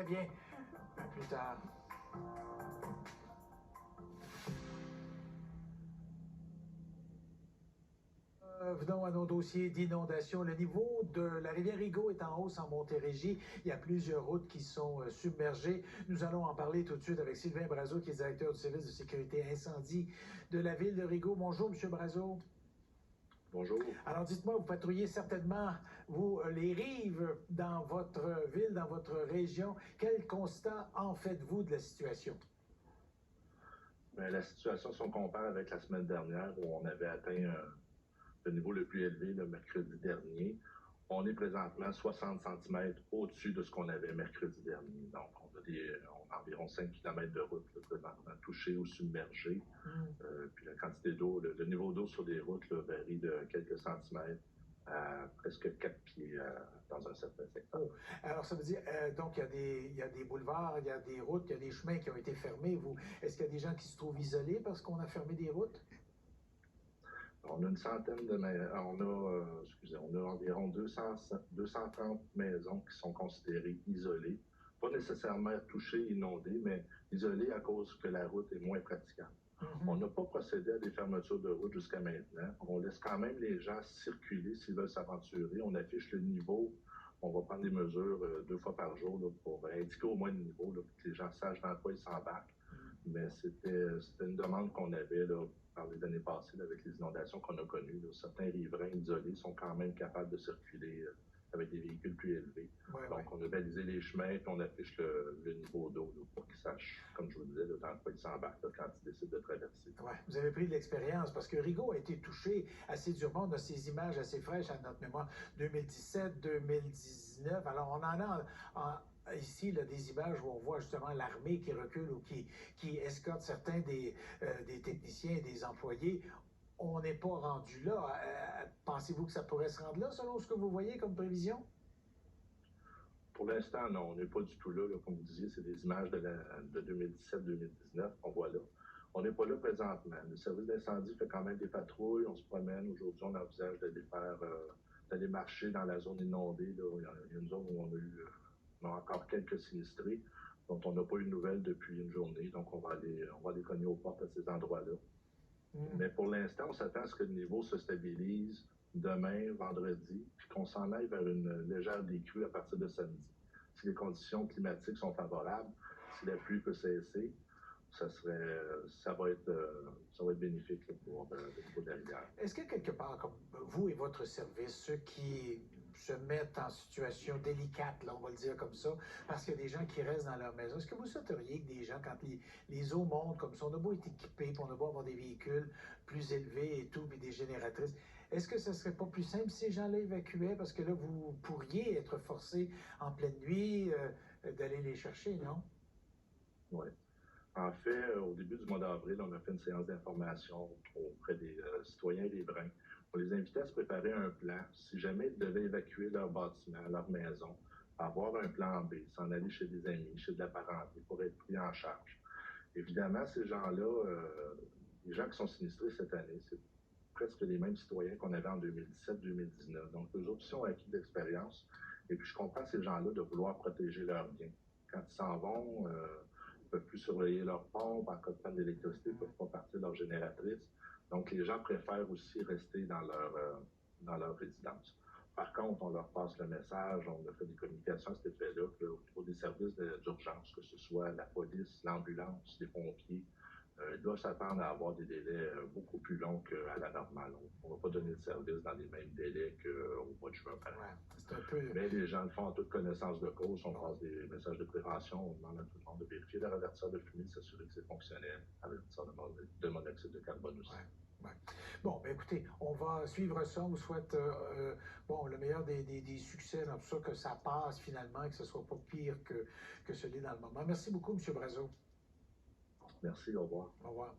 bien. À plus tard. Venons à nos dossiers d'inondation. Le niveau de la rivière Rigaud est en hausse en Montérégie. Il y a plusieurs routes qui sont submergées. Nous allons en parler tout de suite avec Sylvain Brazeau, qui est directeur du service de sécurité incendie de la ville de Rigaud. Bonjour, M. Brazeau. Bonjour. Alors, dites-moi, vous patrouillez certainement, vous, les rives dans votre ville, dans votre région. Quel constat en faites-vous de la situation? Bien, la situation, si on compare avec la semaine dernière, où on avait atteint le niveau le plus élevé le mercredi dernier, on est présentement 60 cm au-dessus de ce qu'on avait mercredi dernier. Donc, on a environ 5 km de route présentement touchée ou submergée. Puis la quantité d'eau, le niveau d'eau sur les routes varie de quelques centimètres à presque 4 pieds dans un certain secteur. Oh. Alors, ça veut dire, donc, il y a des boulevards, il y a des routes, il y a des chemins qui ont été fermés. Est-ce qu'il y a des gens qui se trouvent isolés parce qu'on a fermé des routes? On a une centaine de on a environ 230 maisons qui sont considérées isolées. Pas nécessairement touchées, inondées, mais isolées à cause que la route est moins praticable. On n'a pas procédé à des fermetures de route jusqu'à maintenant. On laisse quand même les gens circuler s'ils veulent s'aventurer. On affiche le niveau. On va prendre des mesures 2 fois par jour là, pour indiquer au moins le niveau, là, pour que les gens sachent dans quoi ils s'embarquent. Mais c'était une demande qu'on avait là, par les années passées là, avec les inondations qu'on a connues. Là. Certains riverains isolés sont quand même capables de circuler avec des véhicules plus élevés. Donc, on a balisé les chemins et on affiche le niveau d'eau pour qu'ils sachent, comme je vous disais, là, dans quoi ils s'embarquent quand ils décident de traverser. Oui, vous avez pris de l'expérience parce que Rigaud a été touché assez durement. On a ces images assez fraîches à notre mémoire, 2017, 2019. Alors, on en a ici là, des images où on voit justement l'armée qui recule ou qui escorte certains des techniciens et des employés. On n'est pas rendu là. Pensez-vous que ça pourrait se rendre là, selon ce que vous voyez comme prévision? Pour l'instant, non, on n'est pas du tout là. Comme vous disiez, c'est des images de 2017-2019 qu'on voit là. On n'est pas là présentement. Le service d'incendie fait quand même des patrouilles. On se promène. Aujourd'hui, on envisage d'aller marcher dans la zone inondée. Là. Il y a une zone où on a encore quelques sinistrés dont on n'a pas eu de nouvelles depuis une journée. Donc, on va aller cogner aux portes à ces endroits-là. Mais pour l'instant, on s'attend à ce que le niveau se stabilise demain, vendredi, puis qu'on s'en aille vers une légère décrue à partir de samedi. Si les conditions climatiques sont favorables, si la pluie peut cesser, ça va être bénéfique là, pour le niveau de la rivière. Est-ce que quelque part, comme vous et votre service, ceux qui se mettent en situation délicate, là, on va le dire comme ça, parce qu'il y a des gens qui restent dans leur maison, est-ce que vous souhaiteriez que des gens, quand les eaux montent comme ça, on a beau être équipé, puis on a beau avoir des véhicules plus élevés et tout, puis des génératrices, est-ce que ce serait pas plus simple si ces gens-là évacuaient? Parce que là, vous pourriez être forcé en pleine nuit d'aller les chercher, non? Oui. En fait, au début du mois d'avril, on a fait une séance d'information auprès des citoyens riverains pour les inviter à se préparer un plan. Si jamais ils devaient évacuer leur bâtiment, leur maison, avoir un plan B, s'en aller chez des amis, chez de la parenté pour être pris en charge. Évidemment, ces gens-là, les gens qui sont sinistrés cette année, c'est presque les mêmes citoyens qu'on avait en 2017-2019. Donc, eux autres, ils ont acquis d'expérience. Et puis, je comprends ces gens-là de vouloir protéger leurs biens. Quand ils s'en vont, ils ne peuvent plus surveiller leur pompe. En cas de panne d'électricité, ils ne peuvent pas partir de leur génératrice. Donc, les gens préfèrent aussi rester dans leur résidence. Par contre, on leur passe le message, on a fait des communications à cet effet-là, au niveau des services d'urgence, que ce soit la police, l'ambulance, les pompiers, ils doivent s'attendre à avoir des délais beaucoup plus longs qu'à la normale. On ne va pas donner de service dans les mêmes délais qu'au mois de juin, par exemple. Mais les gens le font en toute connaissance de cause. On passe des messages de prévention. On demande à tout le monde de vérifier leur avertisseur de fumée, s'assurer que c'est fonctionnel. Avertisseur de monoxyde de carbone aussi. Ouais. Bon, ben écoutez, on va suivre ça. On vous souhaite le meilleur des succès dans tout ça, que ça passe finalement et que ce ne soit pas pire que ce l'est dans le moment. Merci beaucoup, M. Brazeau. Merci, au revoir. Au revoir.